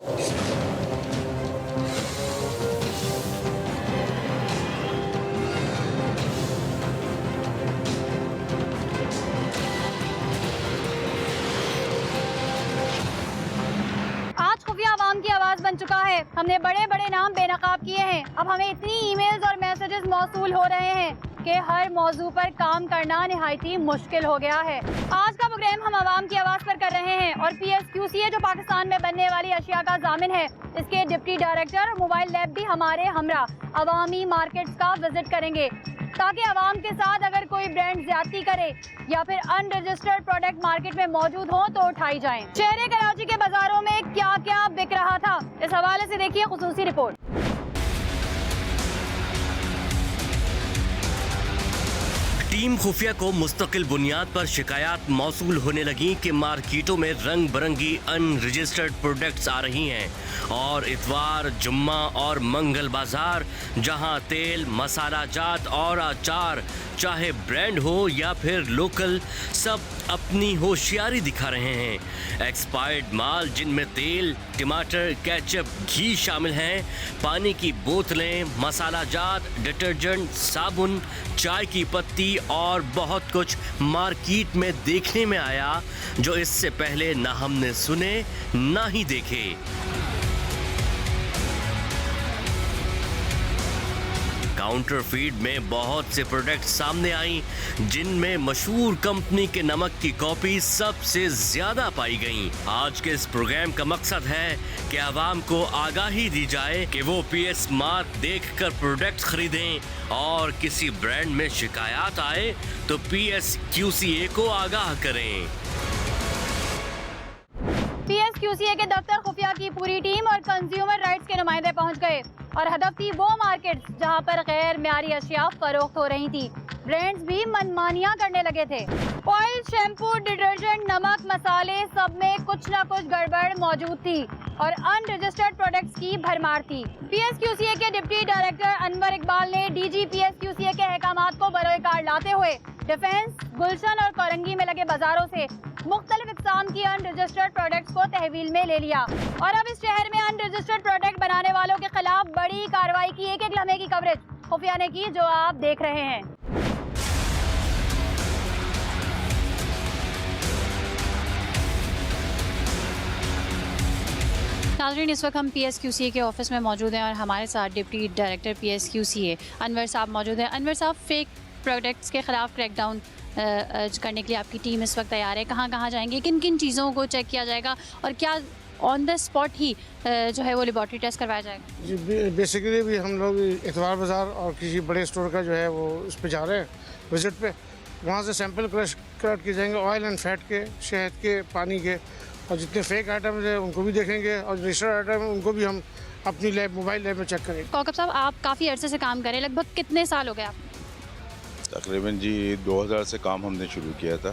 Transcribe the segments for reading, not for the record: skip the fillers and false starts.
आज खुफिया आवाम की आवाज बन चुका है। हमने बड़े बड़े नाम बेनकाब किए हैं। अब हमें इतनी ईमेल्स और मैसेजेस मौसूल हो रहे हैं कि हर मौजू पर काम करना निहायत ही मुश्किल हो गया है। आज का प्रोग्राम हम आवाम की आवाज़ पर कर रहे हैं और PSQCA जो पाकिस्तान में बनने वाली अशिया का जामिन है, इसके डिप्टी डायरेक्टर और मोबाइल लैब भी हमारे हमरा अवामी मार्केट्स का विजिट करेंगे ताकि आवाम के साथ अगर कोई ब्रांड ज्यादती करे या फिर अनरजिस्टर्ड प्रोडक्ट मार्केट में मौजूद हो तो उठाई जाएं। शहर कराची के बाजारों में क्या क्या बिक रहा था, इस हवाले से देखिए खुसूसी रिपोर्ट। टीम खुफिया को मुस्तकिल बुनियाद पर शिकायत मौसूल होने लगी कि मार्केटों में रंग बिरंगी अनरजिस्टर्ड प्रोडक्ट्स आ रही हैं और इतवार, जुम्मा और मंगल बाजार जहां तेल, मसाला जात और अचार चाहे ब्रांड हो या फिर लोकल, सब अपनी होशियारी दिखा रहे हैं। एक्सपायर्ड माल जिनमें तेल, टमाटर, केचप, घी शामिल हैं, पानी की बोतलें, मसाला जात, डिटर्जेंट, साबुन, चाय की पत्ती और बहुत कुछ मार्केट में देखने में आया जो इससे पहले ना हमने सुने ना ही देखे। काउंटर फीड में बहुत से प्रोडक्ट सामने आई जिनमें मशहूर कंपनी के नमक की कॉपी सबसे ज्यादा पाई गई। आज के इस प्रोग्राम का मकसद है कि आवाम को आगाही दी जाए कि वो PS मार्क देखकर प्रोडक्ट खरीदें और किसी ब्रांड में शिकायत आए तो PSQCA को आगाह करें। PSQCA के दफ्तर खुफिया की पूरी टीम और कंज्यूमर राइट्स के नुमाइंदे पहुंच गए और हदफ थी वो मार्केट्स जहां पर गैर म्यारी अशिया फरोख्त हो रही थी। ब्रांड्स भी मनमानियां करने लगे थे। ऑयल, शैम्पू, डिटर्जेंट, नमक, मसाले, सब में कुछ न कुछ गड़बड़ मौजूद थी और अनरजिस्टर्ड प्रोडक्ट्स की भरमार थी। PSQCA के डिप्टी डायरेक्टर अनवर इकबाल ने DG PSQCA के अहकामात को बरोकार लाते हुए डिफेंस, गुलशन और कोरंगी में लगे बाजारों से मुख्तलिफ इक़साम की अनरजिस्टर्ड प्रोडक्ट्स को तहवील में ले लिया और अब इस शहर में अनरजिस्टर्ड प्रोडक्ट बनाने वालों के खिलाफ बड़ी कार्रवाई की। एक एक लम्हे की कवरेज खुफिया ने की जो आप देख रहे हैं। नाज़रीन, इस वक्त हम PSQCA के ऑफिस में मौजूद हैं और हमारे साथ डिप्टी डायरेक्टर PSQCA अनवर साहब मौजूद हैं। अनवर साहब, फेक प्रोडक्ट्स के ख़िलाफ़ क्रैकडाउन करने के लिए आपकी टीम इस वक्त तैयार है। कहाँ कहाँ जाएंगे, किन किन चीज़ों को चेक किया जाएगा और क्या ऑन द स्पॉट ही जो है वो लेबॉर्ट्री टेस्ट करवाया जाएगा? जी, बेसिकली भी हम लोग इतवार बाज़ार और किसी बड़े स्टोर का जो है वो उस पर जा रहे हैं विज़िट पे। वहाँ से सैंपल कलेक्ट किए जाएंगे, ऑयल एंड फैट के, शहद के, पानी के, और जितने फेक आइटम्स हैं उनको भी देखेंगे और रजिस्टर्ड आइटम उनको भी हम अपनी लैब, मोबाइल लैब में चेक करेंगे। कौकब साहब, आप काफ़ी अरसे से काम करें, लगभग कितने साल हो गए आप? तकरीबन जी 2000 से काम हमने शुरू किया था,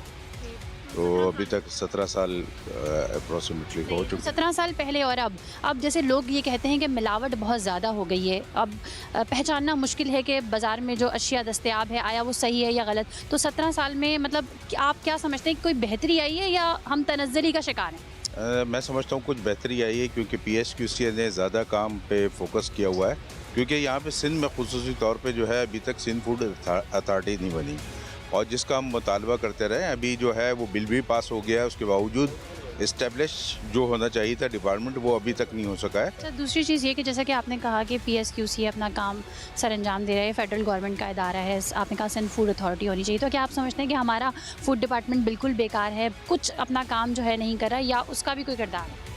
तो अभी तक 17 साल अप्रोक्सीमेटली हो चुके। 17 साल पहले और अब जैसे लोग ये कहते हैं कि मिलावट बहुत ज़्यादा हो गई है, अब पहचानना मुश्किल है कि बाज़ार में जो अशिया दस्तयाब है आया वो सही है या गलत। तो 17 साल में मतलब आप क्या समझते हैं कि कोई बेहतरी आई है या हम तनज़्ज़ुली का शिकार हैं? मैं समझता हूँ कुछ बेहतरी आई है क्योंकि PSQCA ने ज़्यादा काम पे फोकस किया हुआ है, क्योंकि यहाँ पे सिंध में खुसूसी तौर पे जो है अभी तक सिंध फूड अथॉरिटी नहीं बनी और जिसका हम मुतालबा करते रहे, अभी जो है वो बिल भी पास हो गया है, उसके बावजूद इस्टेब्लिश जो होना चाहिए था डिपार्टमेंट वो अभी तक नहीं हो सका है। अच्छा, दूसरी चीज़ ये कि जैसा कि आपने कहा कि PSQCA अपना काम सर अंजाम दे रहा है, फेडरल गवर्नमेंट का इदारा है, आपने कहा सिंध फूड अथॉरिटी होनी चाहिए, तो क्या आप समझते हैं कि हमारा फूड डिपार्टमेंट बिल्कुल बेकार है, कुछ अपना काम जो है नहीं कर रहा, या उसका भी कोई किरदार है?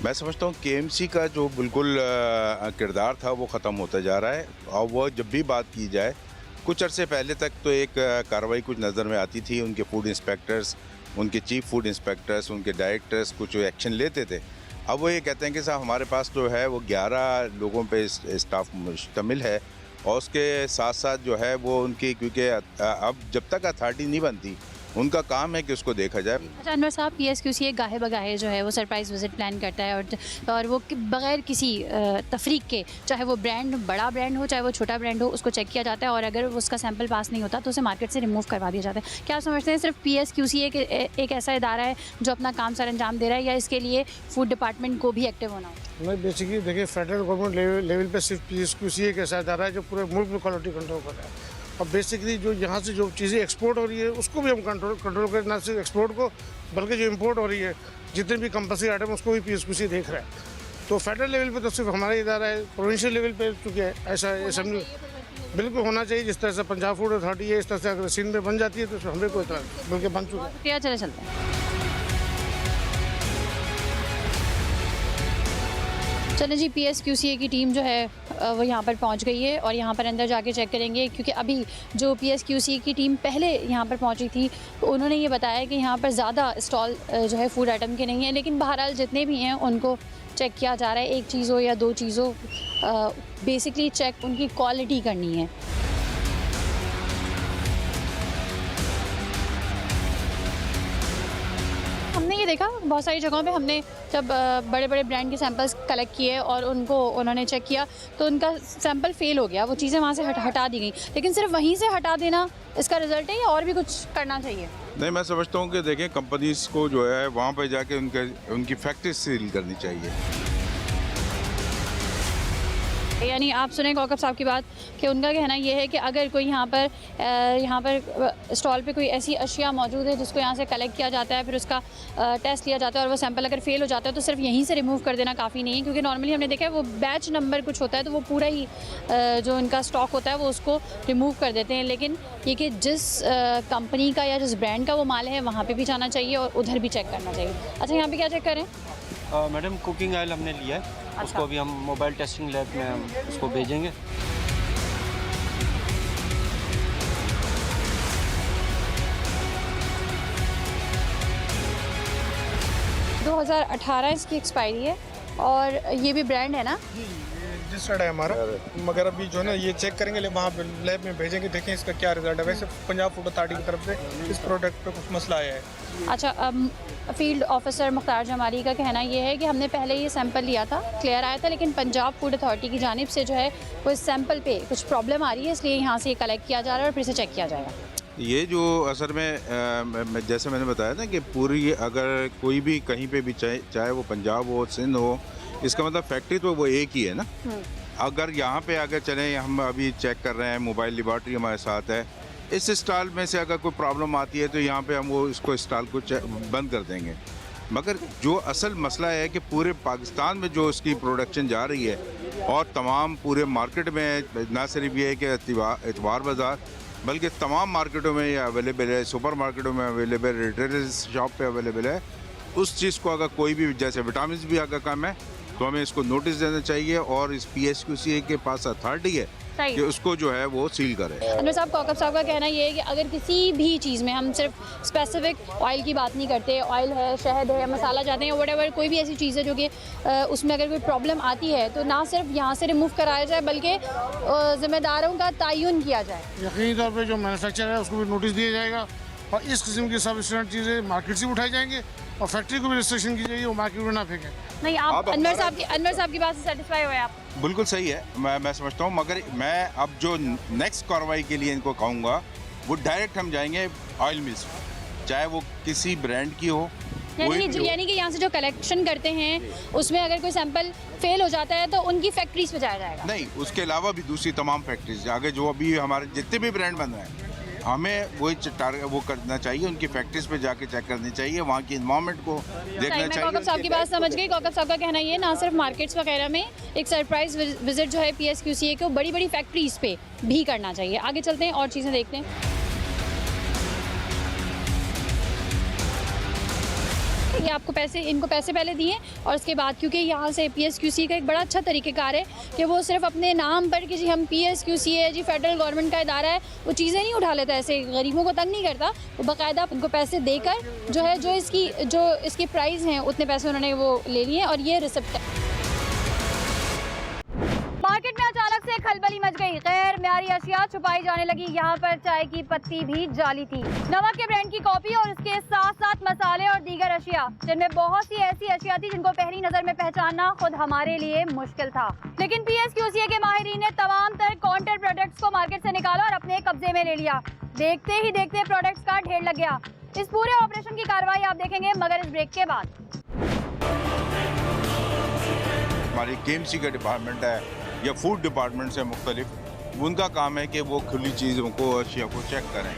मैं समझता हूँ KMC का जो बिल्कुल किरदार था वो ख़त्म होता जा रहा है और वो जब भी बात की जाए, कुछ अरसे पहले तक तो एक कार्रवाई कुछ नज़र में आती थी, उनके फूड इंस्पेक्टर्स, उनके चीफ फूड इंस्पेक्टर्स, उनके डायरेक्टर्स कुछ एक्शन लेते थे। अब वो ये कहते हैं कि साहब हमारे पास जो है वो 11 लोगों पे स्टाफ मुश्तमिल है और उसके साथ साथ जो है वो उनकी, क्योंकि अब जब तक अथॉरिटी नहीं बनती उनका काम है कि उसको देखा जाए। अच्छा अनवर साहब, PSQCA गाहे बगाहे जो है वो सरप्राइज़ विजिट प्लान करता है और वो बग़ैर किसी तफरीक के, चाहे वो ब्रांड बड़ा ब्रांड हो चाहे वो छोटा ब्रांड हो, उसको चेक किया जाता है और अगर उसका सैंपल पास नहीं होता तो उसे मार्केट से रिमूव करवा दिया जाता है। क्या आप समझते हैं सिर्फ PSQCA एक ऐसा इदारा है जो अपना काम सर अंजाम दे रहा है या इसके लिए फूड डिपार्टमेंट को भी एक्टिव होना हो? नहीं, बेसिकली देखिए, फेडरल गवर्नमेंट लेवल पे सिर्फ PSQCA एक ऐसा इदारा है जो पूरे मुल्क में क्वालिटी कंट्रोल कर रहा है। और बेसिकली जो यहाँ से जो चीज़ें एक्सपोर्ट हो रही है उसको भी हम कंट्रोल करें, ना सिर्फ एक्सपोर्ट को बल्कि जो इम्पोर्ट हो रही है जितने भी कंपल्सरी आइटम उसको भी PSQCA देख रहा है। तो फेडरल लेवल पे तो सिर्फ हमारा इदारा है, प्रोविंशियल लेवल पे चूँकि ऐसा असेंबली बिल्कुल होना चाहिए। जिस तरह से पंजाब फूड अथॉरिटी है, इस तरह से अगर सिंध में बन जाती है तो हमें कोई इतना बल्कि बन चुका है। क्या चले चलते हैं। चलें जी, PSQCA की टीम जो है वो यहाँ पर पहुँच गई है और यहाँ पर अंदर जाके चेक करेंगे, क्योंकि अभी जो PSQCA की टीम पहले यहाँ पर पहुँची थी तो उन्होंने ये बताया कि यहाँ पर ज़्यादा स्टॉल जो है फूड आइटम के नहीं हैं, लेकिन बहरहाल जितने भी हैं उनको चेक किया जा रहा है। एक चीज़ हो या दो चीज़ हो, बेसिकली चेक उनकी क्वालिटी करनी है। हमने ये देखा बहुत सारी जगहों पे, हमने जब बड़े बड़े ब्रांड के सैंपल्स कलेक्ट किए और उनको उन्होंने चेक किया तो उनका सैंपल फेल हो गया, वो चीज़ें वहाँ से हटा दी गई। लेकिन सिर्फ वहीं से हटा देना इसका रिजल्ट है या और भी कुछ करना चाहिए? नहीं, मैं समझता हूँ कि देखें, कंपनीज को जो है वहाँ पर जाके उनकी फैक्ट्री सील करनी चाहिए। यानी आप सुने कौकब साहब की बात कि उनका कहना ये है कि अगर कोई यहाँ पर स्टॉल पे कोई ऐसी अशिया मौजूद है जिसको यहाँ से कलेक्ट किया जाता है, फिर उसका टेस्ट लिया जाता है और वो सैंपल अगर फेल हो जाता है तो सिर्फ यहीं से रिमूव कर देना काफ़ी नहीं है, क्योंकि नॉर्मली हमने देखा है वो बैच नंबर कुछ होता है तो वो पूरा ही जो उनका स्टॉक होता है वो उसको रिमूव कर देते हैं। लेकिन ये कि जिस कंपनी का या जिस ब्रांड का वो माल है वहाँ पर भी जाना चाहिए और उधर भी चेक करना चाहिए। अच्छा, यहाँ पर क्या चेक करें? मैडम, कुकिंग ऑयल हमने लिया है। उसको अभी हम मोबाइल टेस्टिंग लैब में हम उसको भेजेंगे। दो 2018 इसकी एक्सपायरी है और ये भी ब्रांड है ना? रजिस्टर्ड है हमारा, मगर अभी जो है ना ये चेक करेंगे, वहाँ पे लैब में भेजेंगे, देखें इसका क्या रिजल्ट है। वैसे पंजाब फूड अथॉरिटी की तरफ से इस प्रोडक्ट पे कुछ मसला आया है। अच्छा, फील्ड ऑफिसर मुख्तार जमाली का कहना ये है कि हमने पहले ये सैंपल लिया था, क्लियर आया था, लेकिन पंजाब फूड अथॉरिटी की जानिब से जो है वो इस सैंपल पे कुछ प्रॉब्लम आ रही है, इसलिए यहाँ से ये कलेक्ट किया जा रहा है और फिर से चेक किया जाएगा। ये जो असल में जैसे मैंने बताया ना कि पूरी अगर कोई भी कहीं पे भी चाहे वो पंजाब हो, सिंध हो, इसका मतलब फैक्ट्री तो वो एक ही है ना। अगर यहाँ पे अगर चलें, हम अभी चेक कर रहे हैं, मोबाइल लेबॉर्ट्री हमारे साथ है, इस स्टॉल में से अगर कोई प्रॉब्लम आती है तो यहाँ पे हम वो इसको स्टॉल को बंद कर देंगे। मगर जो असल मसला है कि पूरे पाकिस्तान में जो उसकी प्रोडक्शन जा रही है और तमाम पूरे मार्केट में, ना सिर्फ ये है कि इतवार बाज़ार, बल्कि तमाम मार्केटों में ये अवेलेबल है, सुपर मार्केटों में अवेलेबल, रिटेल शॉप पे अवेलेबल है। उस चीज़ को अगर कोई भी, जैसे विटामिन भी अगर कम है तो हमें इसको नोटिस देना चाहिए और इस PSQCA के पास अथॉरिटी है कि उसको जो है वो सील करे। अनवर साहब, कौकब साहब का कहना ये है कि अगर किसी भी चीज़ में, हम सिर्फ स्पेसिफिक ऑयल की बात नहीं करते, ऑयल है, शहद है, मसाला जाते हैं, व्हाटएवर, कोई भी ऐसी चीज़ है जो कि उसमें अगर कोई प्रॉब्लम आती है तो ना सिर्फ यहाँ से रिमूव कराया जाए बल्कि ज़िम्मेदारों का तयन किया जाए। यकीनी तौर पर जो मैन्युफैक्चर है उसको भी नोटिस दिया जाएगा और इस किस्म की सब स्टैंडर्ड चीज़ें मार्केट से उठाई जाएंगे और फैक्ट्री को भी रिस्ट्रिक्शन की जाएगी, वो मार्केट में ना फेंकें। नहीं, आप अनवर साहब की बात से सेटिस्फाई हुए आप? बिल्कुल सही है, मैं समझता हूँ। मगर मैं अब जो नेक्स्ट कार्रवाई के लिए इनको कहूँगा वो डायरेक्ट हम जाएंगे ऑयल मिल्स, चाहे वो किसी ब्रांड की हो। यानी कि यहाँ से जो कलेक्शन करते हैं उसमें अगर कोई सैंपल फेल हो जाता है तो उनकी फैक्ट्रीज पे जाया जाएगा? नहीं, उसके अलावा भी दूसरी तमाम फैक्ट्रीज आगे जो अभी हमारे जितने भी ब्रांड बन रहे हैं, हमें वो करना चाहिए, उनकी फैक्ट्रीज पे जाके चेक करनी चाहिए, वहाँ की इन्वायरमेंट को देखना चाहिए। मैं कौकब साहब की बात समझ गई। कौकब साहब का कहना ये, ना सिर्फ मार्केट्स वगैरह में एक सरप्राइज विजिट जो है PSQCA को बड़ी बड़ी फैक्ट्रीज पे भी करना चाहिए। आगे चलते हैं और चीज़ें देखते हैं। ये आपको इनको पैसे पहले दिए और उसके बाद, क्योंकि यहाँ से PSQCA का एक बड़ा अच्छा तरीक़ेकार है कि वो सिर्फ अपने नाम पर कि जी हम PSQCA जी फेडरल गवर्नमेंट का इदारा है, वो चीज़ें नहीं उठा लेता, ऐसे गरीबों को तंग नहीं करता। वो बाकायदा उनको पैसे देकर जो इसकी प्राइस हैं उतने पैसे उन्होंने वो ले लिए और ये रिसिप्ट है। मार्केट में अचानक से खलबली मच गई। गैर मेयारी अशिया छुपाई जाने लगी। यहाँ पर चाय की पत्ती भी जाली थी, नमक के ब्रांड की कॉपी और उसके साथ साथ मसाले और दीगर अशिया, जिनमें बहुत सी ऐसी अशिया थी जिनको पहली नजर में पहचानना खुद हमारे लिए मुश्किल था। लेकिन PSQCA के माहिरीन ने तमाम तर काउंटर प्रोडक्ट्स को मार्केट से निकाला और अपने कब्जे में ले लिया। देखते ही देखते प्रोडक्ट्स का ढेर लग गया। इस पूरे ऑपरेशन की कार्रवाई आप देखेंगे मगर इस ब्रेक के बाद। हमारी KMC का डिपार्टमेंट है या फूड डिपार्टमेंट से मुख्तलिफ, उनका काम है कि वो खुली चीज़ों को, अशिया को चेक करें।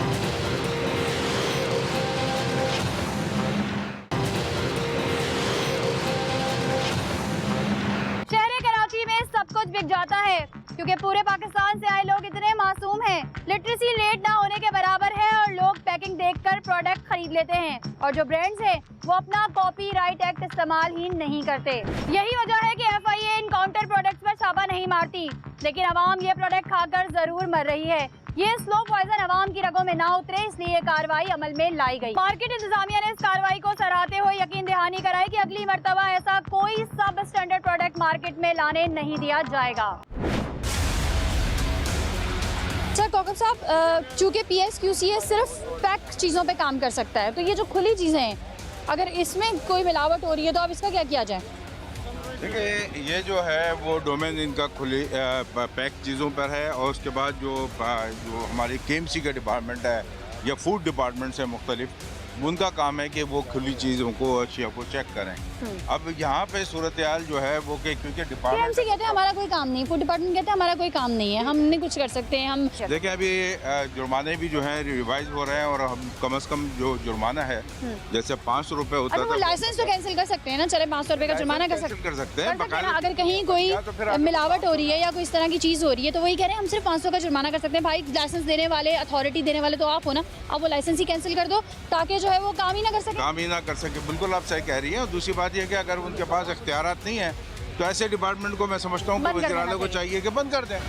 शहर कराची में सब कुछ बिक जाता है क्योंकि पूरे पाकिस्तान से आए लोग इतने मासूम हैं। लिटरेसी रेट ना होने के बराबर है और लोग पैकिंग देखकर प्रोडक्ट खरीद लेते हैं और जो ब्रांड्स हैं वो अपना कॉपीराइट एक्ट इस्तेमाल ही नहीं करते। यही वजह है कि FIA इन काउंटर प्रोडक्ट्स पर छापा नहीं मारती, लेकिन अवाम ये प्रोडक्ट खाकर जरूर मर रही है। ये स्लो पॉइजन अवाम की रगों में ना उतरे, इसलिए ये कार्रवाई अमल में लाई गई। मार्केट इंतजामिया ने इस कार्रवाई को सराहते हुए यकीन दहानी कराई कि अगली मर्तबा ऐसा कोई सब स्टैंडर्ड प्रोडक्ट मार्केट में लाने नहीं दिया जाएगा। सर कौकब साहब, चूँकि PSQCA सिर्फ पैक चीज़ों पे काम कर सकता है, तो ये जो खुली चीज़ें हैं अगर इसमें कोई मिलावट हो रही है तो अब इसका क्या किया जाए? देखिए, ये जो है वो डोमेन इनका खुली पैक चीज़ों पर है और उसके बाद जो हमारी KMC का डिपार्टमेंट है या फूड डिपार्टमेंट से मुख्तलिफ, उनका काम है कि वो खुली चीज़ों को, अशिया को चेक करें। अब यहाँ पे सूरत हाल जो है वो कि क्योंकि डिपार्टमेंट KMC कहते हैं हमारा कोई काम नहीं, फूड डिपार्टमेंट कहते हैं हमारा कोई काम नहीं है, हम नहीं कुछ कर सकते हैं। हम देखिए अभी जुर्माने भी जो है रिवाइज हो रहे हैं और हम कम से कम जो जुर्माना है जैसे 500 रुपये होता वो था, लाइसेंस तो कैंसिल कर सकते हैं ना, चले 500 रुपये का जुर्माना कर सकते हैं। हैं। अगर कहीं कोई मिलावट हो रही है या कोई इस तरह की चीज़ हो रही है तो वही कह रहे हैं हम सिर्फ 500 का जुर्माना कर सकते हैं। भाई लाइसेंस देने वाले, अथॉरिटी देने वाले तो आप हो ना, आप वो लाइसेंस ही कैंसिल कर दो ताकि जो है वो काम ही ना कर सके। काम ही ना कर सके, बिल्कुल आप सही कह रही हैं। और दूसरी बात यह कि अगर उनके पास इख्तियारात नहीं है तो ऐसे डिपार्टमेंट को मैं समझता हूँ कि वज़ीर-ए-आला को चाहिए कि बंद कर दें।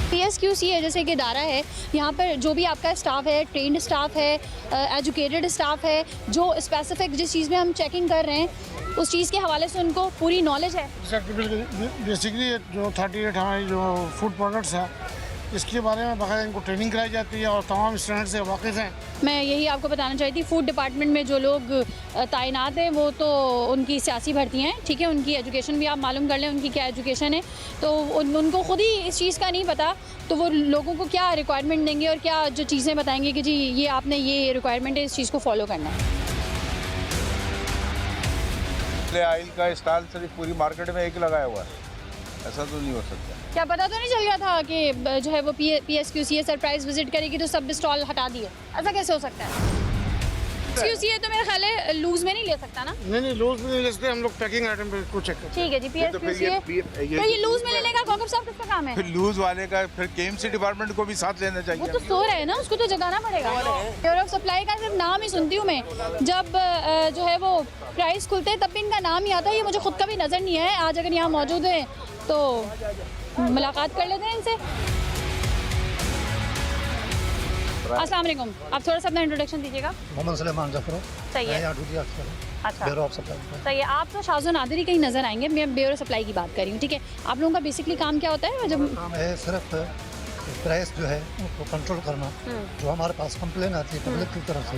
PSQCA जैसे एक इदारा है, यहाँ पर जो भी आपका स्टाफ है, ट्रेंड स्टाफ है, एजुकेटेड स्टाफ है, जो स्पेसिफिक जिस चीज़ में हम चेकिंग कर रहे हैं उस चीज़ के हवाले से उनको पूरी नॉलेज है। बेसिकली जो 38 हमारी जो फूड प्रोडक्ट्स है इसके बारे में बाकायदा इनको ट्रेनिंग कराई जाती है और तमाम स्टैंडर्ड से वाकिफ़ हैं। मैं यही आपको बताना चाहती थी, फूड डिपार्टमेंट में जो लोग तैनात हैं वो तो उनकी सियासी भर्ती हैं, ठीक है, उनकी एजुकेशन भी आप मालूम कर लें उनकी क्या एजुकेशन है, तो उनको खुद ही इस चीज़ का नहीं पता, तो वो लोगों को क्या रिक्वायरमेंट देंगे और क्या जो चीज़ें बताएंगे कि जी ये आपने ये रिक्वायरमेंट है, इस चीज़ को फॉलो करना है। ऑयल का स्टॉल सिर्फ पूरी मार्केट में एक लगाया हुआ है, ऐसा तो नहीं हो सकता। क्या पता तो नहीं चल गया था कि जो है वो PSQCA सरप्राइज विजिट करेगी तो सब स्टॉल हटा दिए, ऐसा कैसे हो सकता है? PSQCA तो मेरा ख्याल है लूज में नहीं ले सकता ना। नहीं लूज में नहीं ले सकते, हम लोग पैकिंग आइटम पे को चेक करते हैं। ठीक है जी, PSQCA तो ये लूज में लेने का कौकब साहब किसका काम है? फिर लूज वाले का फिर KMC डिपार्टमेंट को भी साथ लेना वो चाहिए। तो सो रहे हैं ना, उसको तो जगाना पड़ेगा। प्योर ऑफ सप्लाई का सिर्फ नाम ही सुनती हूँ मैं, जब जो है वो प्राइस खुलते हैं तब भी इनका नाम ही आता है, ये मुझे खुद का भी नज़र नहीं है। आज अगर यहाँ मौजूद है तो मुलाकात कर लेते हैं इनसे। अस्सलाम वालेकुम, आप थोड़ा सा अपना इंट्रोडक्शन दीजिएगा। मोहम्मद सलेमान जफर। सही है। अच्छा, ब्यूरो ऑफ सप्लाई। सही है। आप तो शाज़ो नादरी कहीं नज़र आएंगे, मैं ब्यूरो सप्लाई की बात कर रही हूँ, ठीक है। आप लोगों का बेसिकली काम क्या होता है? जब काम है सिर्फ प्राइस जो है उसको कंट्रोल करना, जो हमारे पास कंप्लेन आती है पब्लिक की तरफ से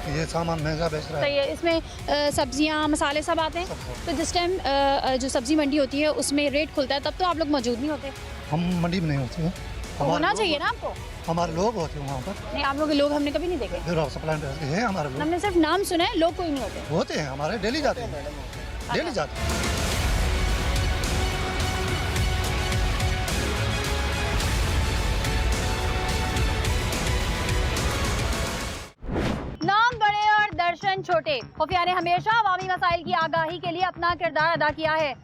कि ये सामान महंगा बेच रहा है। सही है। इसमें सब्जियाँ, मसाले सब आते हैं, तो जिस टाइम जो सब्जी मंडी होती है उसमें रेट खुलता है तब तो आप लोग मौजूद नहीं होते? हम मंडी में नहीं होते हैं, होना चाहिए ना आपको। हमारे लोग होते हैं वहाँ पर। नहीं, आप लोग के लोग हमने कभी नहीं देखे। ब्यूरो ऑफ सप्लाई है हमारे लोग, हमने सिर्फ नाम सुना है, लोग कोई नहीं होते। होते हैं हमारे, डेली जाते हैं, डेली जाते हैं। नाम बड़े और दर्शन छोटे, खुफिया ने हमेशा अवामी मसाइल की आगाही के लिए अपना किरदार अदा किया है।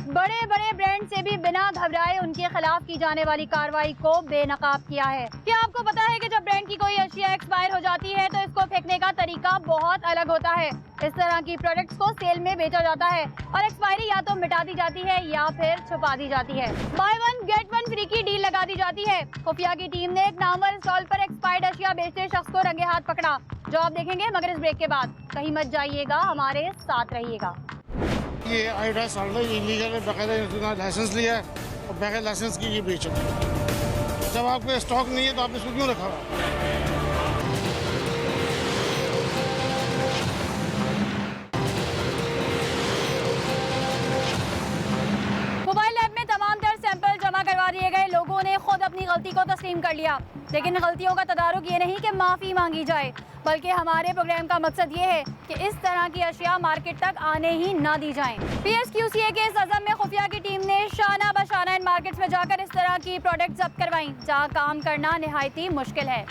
बड़े बड़े ब्रांड से भी बिना घबराए उनके खिलाफ की जाने वाली कार्रवाई को बेनकाब किया है। क्या आपको पता है कि जब ब्रांड की कोई अशिया एक्सपायर हो जाती है तो इसको फेंकने का तरीका बहुत अलग होता है। इस तरह की प्रोडक्ट्स को सेल में बेचा जाता है और एक्सपायरी या तो मिटा दी जाती है या फिर छुपा दी जाती है। By one get one free की डील लगा दी जाती है। खुफिया की टीम ने एक नामवर स्टॉल पर एक्सपायर्ड अशिया बेचते शख्स को रंगे हाथ पकड़ा, जो आप देखेंगे मगर इस ब्रेक के बाद। कहीं मत जाइएगा, हमारे साथ रहिएगा। ये आयोडाइज सॉल्ट इलीगल है, बाकायदा लाइसेंस लिया है और बगैर लाइसेंस की ये बेच रहे हैं। जब आपके स्टॉक नहीं है तो आपने इसको क्यों रखा हुआ है? मोबाइल लैब में तमाम तर सैंपल जमा करवा दिए गए। लोगों ने खुद अपनी गलती को तस्लीम कर लिया, लेकिन गलतियों का तदारुक ये नहीं कि माफ़ी मांगी जाए, बल्कि हमारे प्रोग्राम का मकसद ये है कि इस तरह की अशिया मार्केट तक आने ही ना दी जाएं। PSQCA के इस अज़म में खुफिया की टीम ने शाना बशाना इन मार्केट्स में जाकर इस तरह की प्रोडक्ट जब्त करवाई जहाँ काम करना नहायत ही मुश्किल है।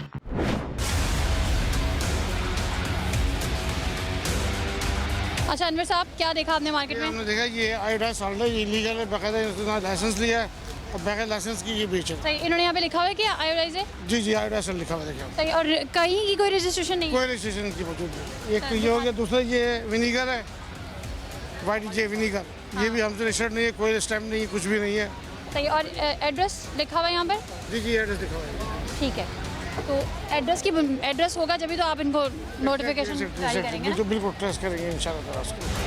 अच्छा अनवर साहब, क्या देखा आपने मार्केट में? हमने देखा ये आयोडाइज सॉल्ट है, ये इलीगल है, बाकायदा इसने लाइसेंस लिया है और बगैर लाइसेंस की ये बेच है। सही, इन्होंने यहाँ पे लिखा हुआ है कि आयोडाइज है? जी जी आयोडाइज सॉल्ट लिखा हुआ है, देखिए सही, और कहीं की कोई रजिस्ट्रेशन नहीं है? कोई रजिस्ट्रेशन की मौजूद नहीं। एक तो ये हो गया, दूसरा ये विनीगर है, वाइट जे विनीगर, ये भी हमसे रजिस्टर्ड नहीं है, कोई स्टैम्प नहीं है, कुछ भी नहीं है। सही, और एड्रेस लिखा हुआ है यहाँ पर? जी जी एड्रेस लिखा हुआ है। ठीक है, तो एड्रेस होगा जब भी तो आप इनको नोटिफिकेशन जारी करेंगे ना? जो बिल्कुल ट्रेस करेंगे इंशाल्लाह।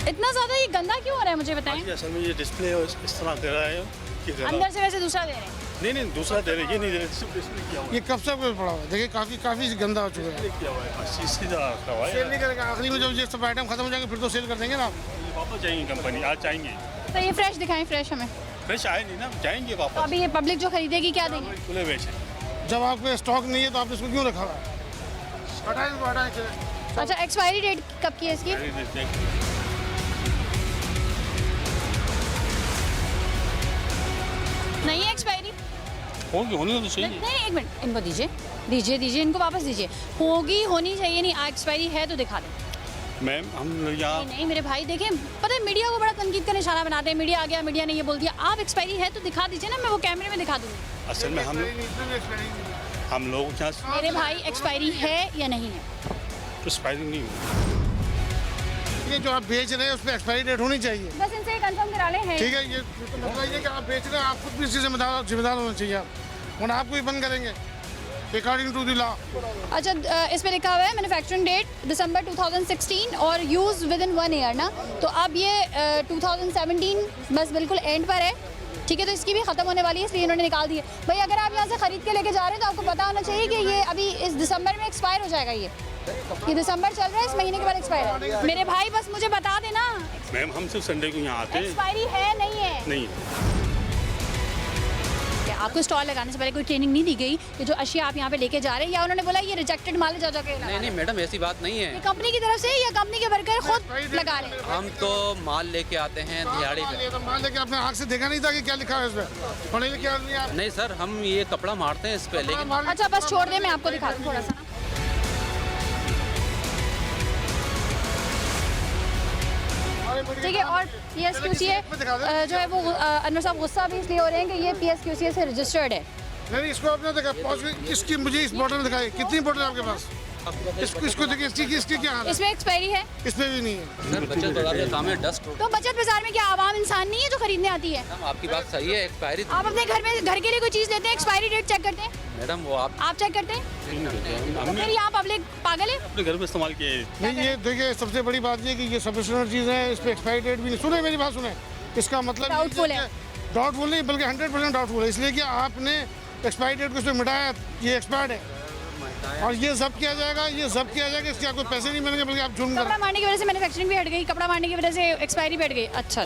इतना ज़्यादा ये गंदा क्यों हो रहा है मुझे बताएं? असल में ये डिस्प्ले इस तरह दे रहा है कि अंदर से वैसे दूसरा दे रहे हैं? नहीं दूसरा दे रहे, ये नहीं दे रहे, सिर्फ डिस्प्ले किया हुआ ये कब से पड़ा हुआ है, देखिए काफ़ी गंदा हो चुका है। है, किया हुआ है, सीधा रखा हुआ सेल है। नहीं करेगा, आखिरी में जब ये सब आइटम खत्म हो जाएंगे फिर तो सेल कर देंगे ना आप। ये वापस जाएंगे कंपनी, आज जाएंगे। तो ये फ्रेश दिखाएं, फ्रेश हमें। फ्रेश आए नहीं ना, जाएंगे तो वापस। अभी ये पब्लिक जो खरीदेगी क्या देंगे? खुले बेचे। जब आपके स्टॉक नहीं है तो आपने इसको क्यों रखा हुआ है? हटाएं। अच्छा, एक्सपायरी डेट कब की है इसकी? नहीं है एक्सपायरी? होगी, होनी तो चाहिए। नहीं, एक मिनट, इनको दीजिए, इनको वापस दीजिए। होगी, होनी चाहिए, नहीं एक्सपायरी है तो दिखा दें। मैम हम यहाँ नहीं मेरे भाई, देखें, पता है मीडिया को बड़ा तनकीद का निशाना बनाते हैं। मीडिया आ गया, मीडिया ने ये बोल दिया, आप एक्सपायरी है तो दिखा दीजिए ना, मैं वो कैमरे में दिखा दूंगी। असल में हम लोग यहाँ मेरे भाई, एक्सपायरी है या नहीं है? एक्सपायरी नहीं हुई। ये जो आप बेच रहे हैं उस पर एक्सपायरी डेट होनी चाहिए। बस इनसे कंफर्म करा लें। ठीक है, ये तो मतलब ये कि आप बेच रहे हैं, आप खुद भी इससे जिम्मेदार होना चाहिए आप, वरना आपको ही बंद करेंगे अकॉर्डिंग टू द लॉ। अच्छा, इस पे लिखा हुआ है मैन्युफैक्चरिंग डेट दिसंबर 2016 और यूज विद इन 1 ईयर ना, तो अब ये 2017 बस बिल्कुल एंड पर है। ठीक है, तो इसकी भी खत्म होने वाली है, इसलिए इन्होंने निकाल दी है। भाई अगर आप यहाँ से खरीद के लेके जा रहे हैं तो आपको पता होना चाहिए कि ये अभी इस दिसंबर में एक्सपायर हो जाएगा। ये दिसंबर चल रहा है, इस महीने के बाद एक्सपायर है। मेरे भाई बस मुझे बता देना, मैम हम सिर्फ संडे को यहाँ आते हैं। एक्सपायरी है नहीं है? नहीं, आपको स्टॉल लगाने से पहले कोई ट्रेनिंग नहीं दी गई कि जो अशिया आप यहाँ पे लेके जा रहे हैं, या उन्होंने बोला ये रिजेक्टेड माल है जाके लगा? नहीं मैडम, ऐसी बात नहीं ये है। कंपनी की तरफ से या कंपनी के वर्कर खुद लगा रहे हैं? हम तो माल लेके आते हैं दिहाड़ी पे। मान लेके आपने आँख से देखा नहीं था कि क्या लिखा है इसमें? पढ़े लिखे आदमी आप। नहीं सर, हम ये कपड़ा मारते हैं इस पे, लेकिन अच्छा बस छोड़ दे, मैं आपको दिखा दूँ थोड़ा सा। ठीक है, और PSQCA जो है वो अनवर साहब गुस्सा भी इसलिए हो रहे हैं कि ये PSQCA से रजिस्टर्ड है। नहीं इसको आपने देखा, इसकी मुझे इस बॉटल दिखाई, कितनी बॉटल है आपके पास? इसको देखिए, इसकी क्या हाल है? इसमें एक्सपायरी है? इसमें भी नहीं है। सर बचत बाजार के सामने डस्ट। तो बचत बाजार में क्या आवाम इंसान नहीं है जो खरीदने आती है? मैडम आपकी बात सही है, एक्सपायरी। आप अपने घर के लिए कोई चीज़ लेते हैं, एक्सपायरी डेट चेक करते हैं? मैडम वो आप चेक करते हैं? तो हमने फिर यहाँ पब्लिक पागल है? अपने घर में इस्तेमाल किए। नहीं ये देखिए, सबसे बड़ी बात ये कि ये सफिशिएंट चीज़ है, इस पर एक्सपायरी डेट भी नहीं। सुने मेरी बात सुने, इसका मतलब डाउटफुल है। डाउटफुल नहीं बल्कि 100% डाउटफुल है, इसलिए कि आपने एक्सपायरी डेट को इसमें मिटाया, ये एक्सपायर्ड है और ये जब्त किया जाएगा, इसके आपको पैसे नहीं मिलेंगे बल्कि आप जुर्म कपड़ा मारने की वजह से मैन्युफैक्चरिंग भी हट गई, कपड़ा मारने की वजह से एक्सपायरी भी हट गई। अच्छा,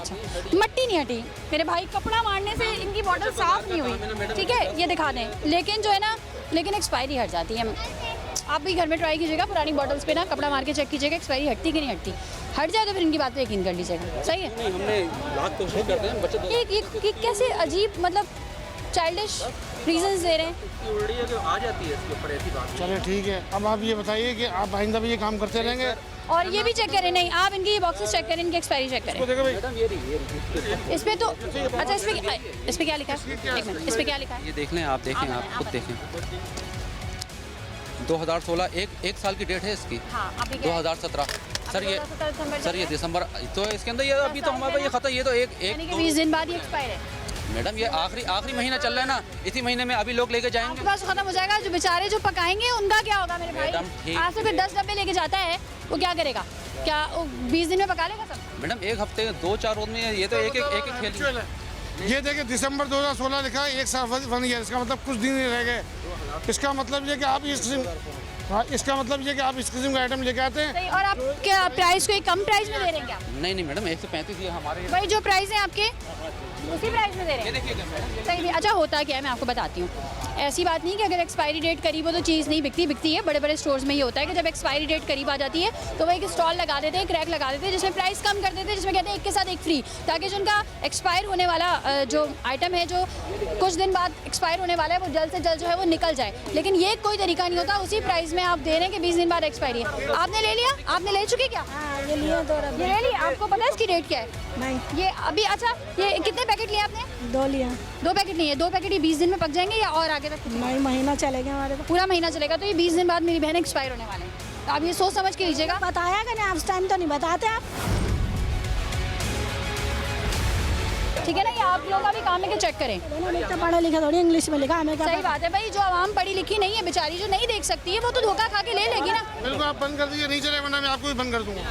मट्टी नहीं हटी मेरे भाई, कपड़ा मारने से इनकी बॉटल साफ नहीं हुई। ठीक है, ये दिखा दें, लेकिन जो है ना, एक्सपायरी हट जाती है। आप भी घर में ट्राई कीजिएगा, पुरानी बॉटल्स पे ना कपड़ा मार के चेक कीजिएगा एक्सपायरी हटती कि नहीं हटती। हट जाए तो फिर इनकी बात पे यकीन कर लीजिएगा। सही है, नहीं, हमने लाख कोशिश करते हैं बचत। ये कैसे अजीब, मतलब चाइल्डिश रीजंस दे रहे हैं। आ जाती है इसके ऊपर ऐसी बात। चले ठीक है, अब आप ये बताइए कि आप आइंदा भी ये काम करते रहेंगे? और ये भी चेक करें, नहीं आप इनकी ये बॉक्सेस चेक करें, इनकी एक्सपायरी चेक करें। देखो भाई, मैडम इस पे तो अच्छा, इस पे क्या लिखा है? एक मिनट, इस पे क्या लिखा है? ये देख लें, आप देखें, आप खुद देखें। 2016 एक साल की डेट है इसकी। हाँ, अभी 2017 सर ये दिसंबर, तो इसके अंदर ये अभी तो हमारा ये खत्म, ये तो एक 20 दिन बाद ये एक्सपायर है। मैडम ये आखिरी महीना चल रहा है ना, इसी महीने में अभी लोग लेके जाएंगे। आपके पास खत्म हो जाएगा, जो बेचारे जो पकाएंगे उनका क्या होगा मेरे मैडम, भाई? ठीक। आज से फिर 10 डब्बे लेके जाता है, वो क्या करेगा? क्या वो 20 दिन में पका लेगा सब? मैडम एक हफ्ते 2-4 रोज में ये तो एक खेल। ये देखिए दिसंबर 2016 लिखा है, 1 साल 1 ईयर, इसका मतलब कुछ दिन ही रह गए। इसका मतलब ये कि आप इस किस्म, हाँ, इसका मतलब ये कि आप इस किस्म का आइटम लेके आते हैं। सही, और आप क्या प्राइस को कम प्राइस में दे रहे हैं क्या? नहीं मैडम 135 ये हमारे भाई जो प्राइस है आपके उसी प्राइस में दे रहे हैं। सही भी। अच्छा होता क्या है मैं आपको बताती हूँ, ऐसी बात नहीं कि अगर एक्सपायरी डेट करीब हो तो चीज़ नहीं बिकती है। बड़े बड़े स्टोर्स में ये होता है कि जब एक्सपायरी डेट करीब आ जाती है तो वो एक स्टॉल लगा देते हैं, एक रैक लगा देते हैं जिसमें प्राइस कम कर देते हैं, जिसमें कहते हैं एक के साथ एक फ्री, ताकि जो उनका एक्सपायर होने वाला जो आइटम है जो कुछ दिन बाद एक्सपायर होने वाला है वो जल्द से जल्द जो है वो निकल जाए। लेकिन ये कोई तरीका नहीं होता, उसी प्राइस में आप दे रहे हैं कि 20 दिन बाद एक्सपायरी है। आपने ले लिया? आपने ले चुके क्या? ये लिया ये ले लिया। आपको पता है इसकी रेट क्या है? नहीं, ये अभी अच्छा ये कितने पैकेट लिए आपने? 2 लिया। 2 पैकेट नहीं है, 2 पैकेट ये 20 दिन में पक जाएंगे या और आगे तक? नहीं, महीना चलेगा हमारे को। पूरा महीना चलेगा। तो ये 20 दिन बाद मेरी बहन एक्सपायर होने वाले हैं, तो आप ये सोच समझ के लीजिएगा। बताया कि नहीं, आप उस टाइम तो नहीं बताते आप। ठीक है ना, ये आप लोग का भी काम है कि चेक करें। तो पढ़ा लिखा थोड़ी इंग्लिश में लिखा, हमें क्या सही बात है भाई, जो आवाम पढ़ी लिखी नहीं है बेचारी, जो नहीं देख सकती है, वो तो धोखा खा के ले लेगी ना। बिल्कुल, आप बंद कर दीजिए, नहीं चले वरना मैं आपको भी बंद कर दूंगा।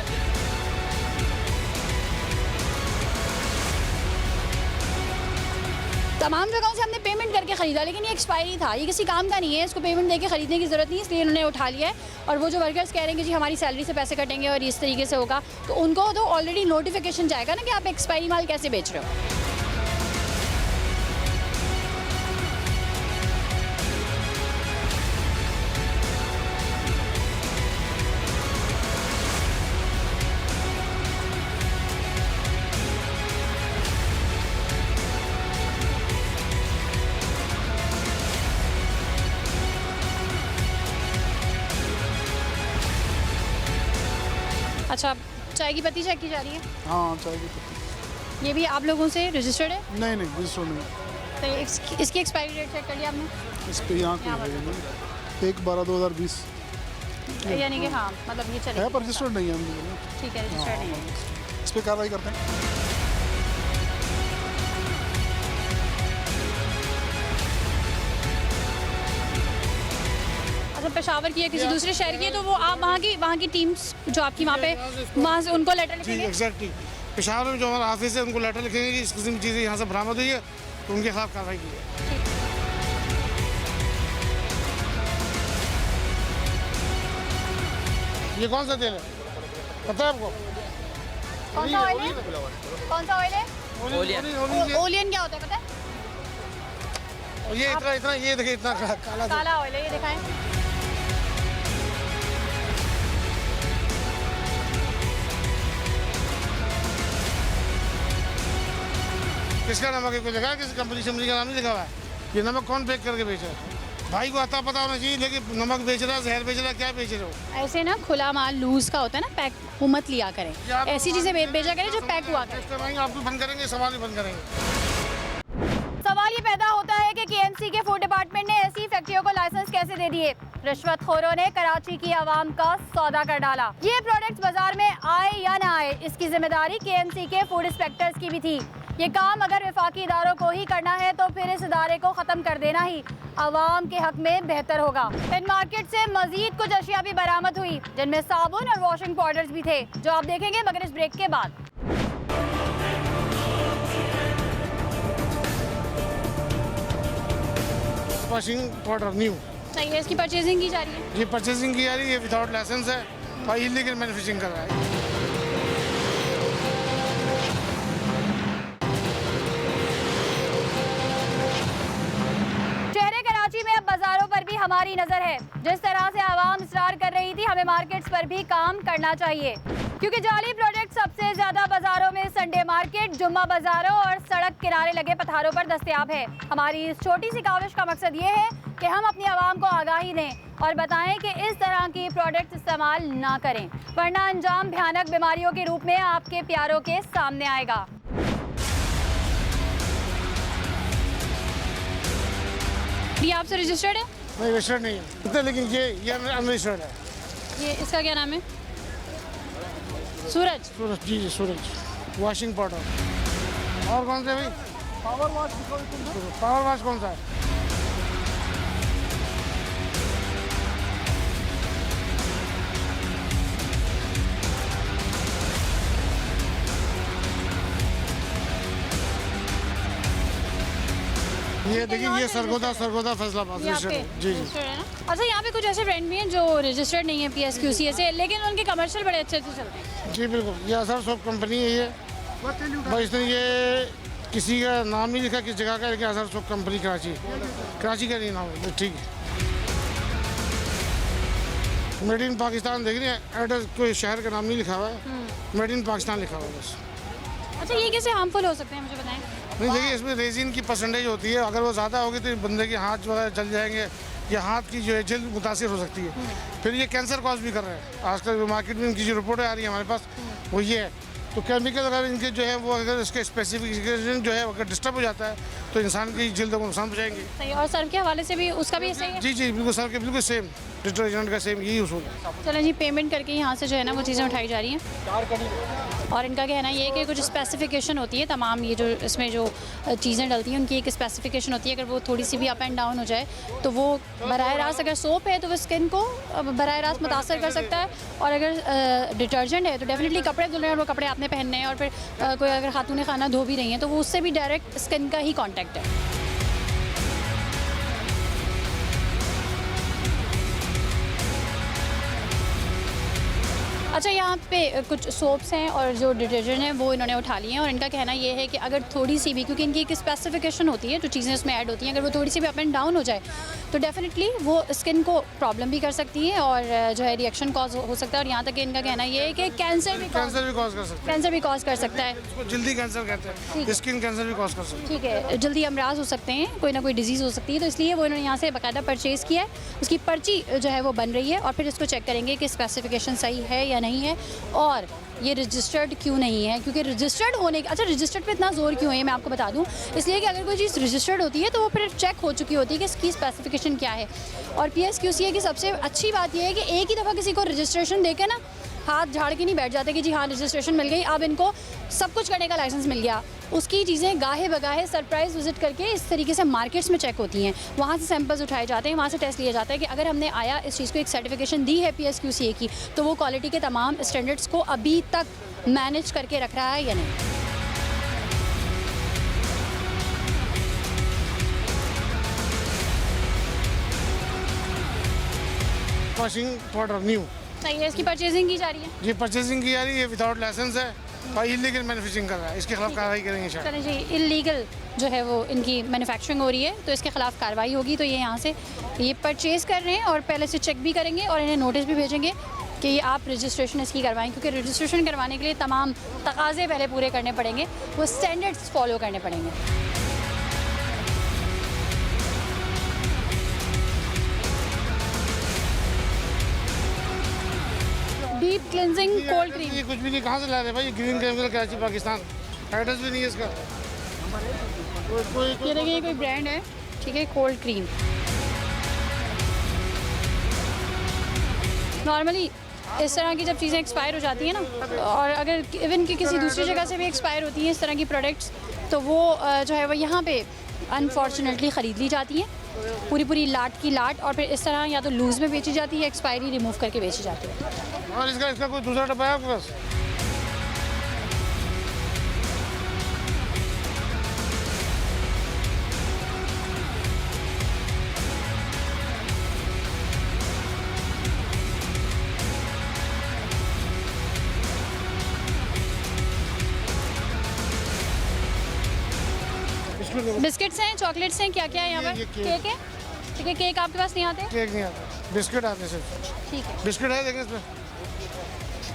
तमाम जगहों से हमने पेमेंट करके ख़रीदा, लेकिन ये एक्सपायरी था, ये किसी काम का नहीं है, इसको पेमेंट देके ख़रीदने की ज़रूरत नहीं, इसलिए इन्होंने उठा लिया है। और वो जो वर्कर्स कह रहे हैं कि जी हमारी सैलरी से पैसे कटेंगे और इस तरीके से होगा, तो उनको तो ऑलरेडी नोटिफिकेशन जाएगा ना कि आप एक्सपायरी माल कैसे बेच रहे हो। अच्छा, चाय की पत्ती चेक की जा रही है? हाँ, चाय की पत्ती। ये भी आप लोगों से रजिस्टर्ड है? नहीं रजिस्टर्ड नहीं। तो इसकी एक्सपायरी डेट चेक कर लिया आपने? इस पे यहाँ 1/12/2020 यानी कि हाँ, मतलब ये है, चलेगा। पर रजिस्टर्ड नहीं है हम। ठीक है, रजिस्टर्ड नहीं है। इस पे कार्रवाई करते हैं। अच्छा, पेशावर की है किसी दूसरे शहर की है, तो वो आप वहाँ की टीम्स जो आपकी वहाँ पे, वहाँ से उनको लेटर जी लिखेंगे? एग्जैक्टली, पेशावर में जो हमारा ऑफिस है उनको लेटर लिखेंगे कि इस किस्म की चीज़ें यहाँ से बरामद हुई है, तो उनके खिलाफ कार्रवाई की है। ये कौन सा तेल है पता है आपको? कौन सा ऑयल है? कौन सा ऑयल है? ओलियन क्या होता है पता है? और ये इतना ये देखिए इतना काला काला ऑयल है, ये दिखाएं। किसका नमक है? कोई लिखा है? किसी कंपनी शंपनी का नाम नहीं लिखा हुआ है। ये नमक कौन पैक करके बेच रहा है? भाई को आता पता होना चाहिए, लेकिन नमक बेच रहा है, जहर बेच रहा है, क्या बेच रहे हो? ऐसे ना खुला माल लूज का होता है ना, पैक, वो मत लिया करें। ऐसी चीज़ें बेचा करें जो पैक हुआ करें। आप भी बंद करेंगे, सवाल भी बंद करेंगे। सवाल ये पैदा होता है कि केएमसी के फूड डिपार्टमेंट ने ऐसी फैक्ट्रियों को लाइसेंस कैसे दे दिए? रिश्वतखोरों ने कराची की आवाम का सौदा कर डाला। ये प्रोडक्ट्स बाजार में आए या ना आए, इसकी जिम्मेदारी केएमसी के फूड इंस्पेक्टर्स की भी थी। ये काम अगर वफाकी इदारों को ही करना है तो फिर इस इदारे को ख़त्म कर देना ही आवाम के हक में बेहतर होगा। इन मार्केट से मजीद कुछ अशिया भी बरामद हुई, जिनमें साबुन और वॉशिंग पाउडर्स भी थे, जो आप देखेंगे मगर इस ब्रेक के बाद। वॉशिंग पाउडर न्यू सही है, इसकी परचेजिंग की जा रही है। ये परचेजिंग की जा रही है, विदाउट लाइसेंस है और इलीगल मैन्युफैक्चरिंग कर रहा है। शहर कराची में अब बाजारों पर भी हमारी नजर है। जिस तरह से आवाम इसरार कर रही थी, हमें मार्केट्स पर भी काम करना चाहिए, क्योंकि जाली प्रोडक्ट सबसे ज्यादा बाजारों में संडे मार्केट, जुम्मा बाजारों और सड़क किनारे लगे पथारों पर दस्तयाब है। हमारी इस छोटी सी काविश का मकसद ये है कि हम अपनी आवाम को आगाही दें और बताएं कि इस तरह की प्रोडक्ट इस्तेमाल ना करें, वरना अंजाम भयानक बीमारियों के रूप में आपके प्यारों के सामने आएगा। ये आपसे रजिस्टर्ड है? नहीं रजिस्टर्ड नहीं है, लेकिन ये अनरजिस्टर्ड है। ये इसका क्या नाम है? सूरज। सूरज, जी सूरज वॉशिंग पाउडर। और कौन सा भाई? पावर वॉश कौन सा है? ये देखिए ये सरगोदा फैसलाबाद यहाँ पे रजिस्टर्ड है। जी जी registered है ना। अच्छा, यहाँ पे कुछ ऐसे ब्रांड भी हैं जो रजिस्टर्ड नहीं है PSQCA से, लेकिन उनके कमर्शियल बड़े अच्छे चलते हैं। जी बिल्कुल, ये असर सब कंपनी है ये। बस इसने ये किसी का नाम नहीं लिखा किस जगह का, लेकिन असर सब कंपनी कराची का नहीं नाम है। ठीक है, मेड इन पाकिस्तान देख रही है, एड्रेस कोई शहर का नाम नहीं लिखा हुआ है, मेड इन पाकिस्तान लिखा हुआ है बस। अच्छा, ये कैसे हार्मफुल हो सकते हैं, मुझे बताएं। नहीं देखिए, इसमें रेजिन की परसेंटेज होती है, अगर वो ज़्यादा होगी तो बंदे के हाथ वगैरह जल जाएंगे या हाथ की जो है जल्द मुतासिर हो सकती है। फिर ये कैंसर कॉज भी कर रहे हैं। आजकल मार्केट में इनकी जो रिपोर्टें आ रही है हमारे पास वो ये है। तो केमिकल अगर इनके जो है वो अगर इसके स्पेसिफिकेशन जो है अगर डिस्टर्ब हो जाता है तो इंसान की जल्द को नुकसान पहुँचाएंगे। सही, और सर्फ के हवाले से भी उसका भी ऐसे ही है। जी जी बिल्कुल सर के बिल्कुल सेम डिटर्जेंट का सेम यही उसूल है। चलो जी, पेमेंट करके यहाँ से जो है ना वो चीज़ें उठाई जा रही हैं, और इनका कहना ये है कि कुछ स्पेसिफिकेशन होती है तमाम ये जो इसमें जो चीज़ें डलती हैं उनकी एक स्पेसिफिकेशन होती है। अगर वो थोड़ी सी भी अप एंड डाउन हो जाए तो वो बराह रास्त, अगर सोप है तो वो स्किन को बराह रास्त मुतासर कर सकता है, और अगर डिटर्जेंट है तो डेफिनेटली कपड़े धुल रहे हैं और वो कपड़े आपने पहनने हैं, और फिर कोई अगर खातून खाना धो भी रही हैं तो वो उससे भी डायरेक्ट स्किन का ही कॉन्टैक्ट है। अच्छा, यहाँ पे कुछ सोप्स हैं और जो डिटर्जेंट हैं वो इन्होंने उठा लिए हैं, और इनका कहना ये है कि अगर थोड़ी सी भी, क्योंकि इनकी एक स्पेसिफिकेशन होती है जो चीज़ें उसमें ऐड होती हैं, अगर वो थोड़ी सी भी अप एंड डाउन हो जाए तो डेफिनेटली वो स्किन को प्रॉब्लम भी कर सकती है और जो है रिएक्शन कॉज हो सकता है। और यहाँ तक कि इनका कहना ये है कि कैंसर भी कॉज कर सकता है, है। जल्दी कैंसर कहते हैं, स्किन कैंसर भी कॉज कर सकता है। ठीक है, जल्दी अमराज हो सकते हैं, कोई ना कोई डिजीज़ हो सकती है, तो इसलिए वो इन्होंने यहाँ से बाकायदा परचेज़ किया है। उसकी पर्ची जो है वो बन रही है, और फिर इसको चेक करेंगे कि स्पेसिफिकेशन सही है या नहीं है, और ये रजिस्टर्ड क्यों नहीं है। क्योंकि रजिस्टर्ड होने का, अच्छा रजिस्टर्ड पे इतना जोर क्यों है मैं आपको बता दूं, इसलिए कि अगर कोई चीज़ रजिस्टर्ड होती है तो वो फिर चेक हो चुकी होती है कि इसकी स्पेसिफिकेशन क्या है। और PSQCA की सबसे अच्छी बात यह है कि एक ही दफ़ा किसी को रजिस्ट्रेशन देके ना हाथ झाड़ के नहीं बैठ जाते कि जी हाँ रजिस्ट्रेशन मिल गई, अब इनको सब कुछ करने का लाइसेंस मिल गया। उसकी चीज़ें गाहे बगाहे सरप्राइज़ विजिट करके इस तरीके से मार्केट्स में चेक होती हैं, वहाँ से सैंपल्स उठाए जाते हैं, वहाँ से टेस्ट लिया जाता है कि अगर हमने आया इस चीज़ को एक सर्टिफिकेशन दी है PSQCA की तो वो क्वालिटी के तमाम स्टैंडर्ड्स को अभी तक मैनेज करके रख रहा है या नहीं। वॉशिंग पाउडर न्यू सही है, इसकी परचेजिंग की जा रही है। ये परचेजिंग की जा रही है, विदाउट लाइसेंस है और इलीगल मैन्युफैक्चरिंग कर रहा है, इसके खिलाफ कार्रवाई करेंगे शायद। चलें जी, इलीगल जो है वो इनकी मैन्युफैक्चरिंग हो रही है तो इसके खिलाफ कार्रवाई होगी। तो ये यहाँ से ये परचेज़ कर रहे हैं और पहले से चेक भी करेंगे और इन्हें नोटिस भी भेजेंगे कि ये आप रजिस्ट्रेशन इसकी करवाएं, क्योंकि रजिस्ट्रेशन करवाने के लिए तमाम तकाज़े पहले पूरे करने पड़ेंगे, वो स्टैंडर्ड्स फॉलो करने पड़ेंगे। डीप क्लिनजिंग कोल्ड क्रीम, ये कुछ भी नहीं, कहाँ से ला रहे हैं भाई, green chemical Karachi Pakistan, address भी नहीं है इसका। ये देखिए कोई ब्रांड है, ठीक है, कोल्ड क्रीम। नॉर्मली इस तरह की जब चीज़ें एक्सपायर हो जाती हैं ना, और अगर इवन कि किसी दूसरी जगह से भी एक्सपायर होती हैं इस तरह की प्रोडक्ट्स, तो वो जो है वो यहाँ पे अनफॉर्चुनेटली ख़रीद ली जाती हैं, पूरी लाट की लाट, और फिर इस तरह या तो लूज़ में बेची जाती है, एक्सपायरी रिमूव करके बेची जाती है। और इसका कोई दूसरा डब्बा है आपके पास? बिस्किट्स हैं, चॉकलेट्स हैं, क्या क्या है यहाँ पर? ये केक है, ठीक है, केक आपके पास नहीं आते? केक नहीं आता, बिस्किट आते सिर्फ। ठीक है, बिस्किट है, देखें इसमें,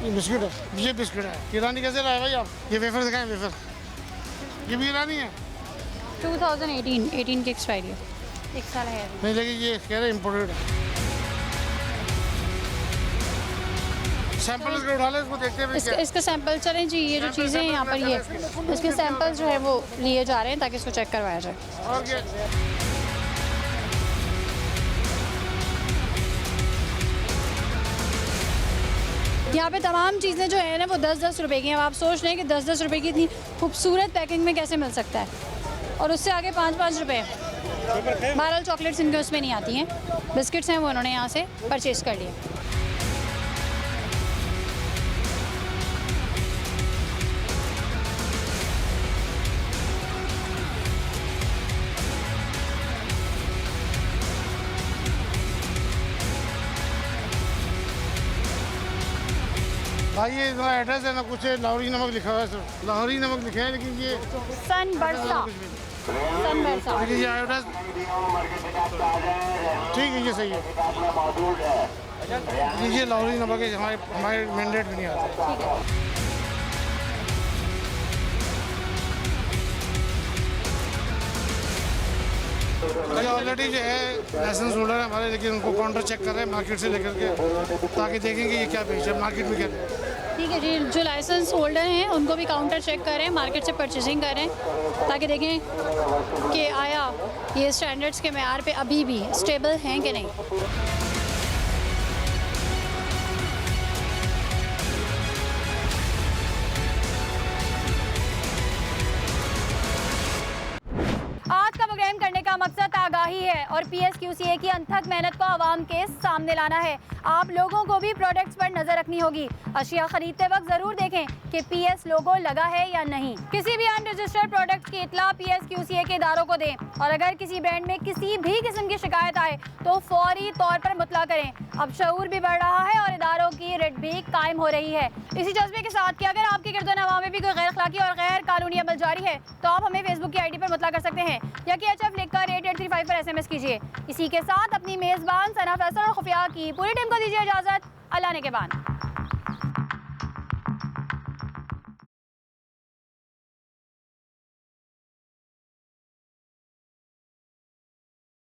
ये बिस्किट है, ये बिस्किट है। ईरानी कैसे लाए भाई आप? ये वेफर दिखाएं, वेफर, ये भी ईरानी है। 2018 की एक्सपायरी है, 1 साल है। नहीं लेकिन ये कह रहे इम्पोर्टेड है। सैंपल इसका उठा ले, इसको देखते हैं इसका सैंपल चलें जी, ये जो चीज़ें हैं यहाँ पर ये इसके सैंपल जो है वो लिए जा रहे हैं ताकि इसको चेक करवाया जाए। और क्या यहाँ पे तमाम चीज़ें जो है ना वो 10-10 रुपए की हैं। अब आप सोच रहे हैं कि 10-10 रुपए की इतनी खूबसूरत पैकिंग में कैसे मिल सकता है, और उससे आगे 5-5 रुपए। 12 चॉकलेट्स इनके उसमें नहीं आती हैं, बिस्किट्स हैं वो उन्होंने यहाँ से परचेज़ कर लिए। भाई ये ना एड्रेस है ना कुछ लाहौरी नमक लिखा हुआ है सर, लाहौरी नमक लिखा है लेकिन ये सन बरसा, सन बरसा। ये एड्रेस ठीक है, ये सही है, ये लाहौरी नमक है, हमारे मैंडेट में नहीं आता। ठीक है। ऑलरेडी जो है लाइसेंस होल्डर है हमारे, लेकिन उनको काउंटर चेक कर रहे हैं मार्केट से लेकर के, ताकि देखेंगे ये क्या बेच है मार्केट में क्या है। ठीक है जी, जो लाइसेंस होल्डर हैं उनको भी काउंटर चेक करें, मार्केट से परचेजिंग करें, ताकि देखें कि आया ये स्टैंडर्ड्स के मेयार पे अभी भी स्टेबल हैं कि नहीं। आज का प्रोग्राम करने का मकसद आगाही है और PSQCA की अनथक मेहनत को आवाम के सामने लाना है। आप लोगों को भी प्रोडक्ट्स पर नजर रखनी होगी। अशिया खरीदते वक्त जरूर देखें कि PS लोगो लगा है या नहीं। किसी भी अनरजिस्टर्ड प्रोडक्ट की इत्तला PSQCA के इदारों को दें और अगर किसी ब्रांड में किसी भी किस्म की शिकायत आए तो फौरी तौर पर मुतला करें। अब शऊर भी बढ़ रहा है और इदारों की रिट भी कायम हो रही है। इसी जज्बे के साथ कि अगर आपके गिरदोनवा में भी कोई गैर अखलाकी और गैर कानूनी अमल जारी है तो आप हमें फेसबुक की ID पर मुतला कर सकते हैं या KHF लिखकर 8835 पर SMS कीजिए। इसी के साथ अपनी मेज़बान सना फैसल और खुफिया की पूरी टीम को दीजिए इजाज़त। अल्लाह ने के बाद।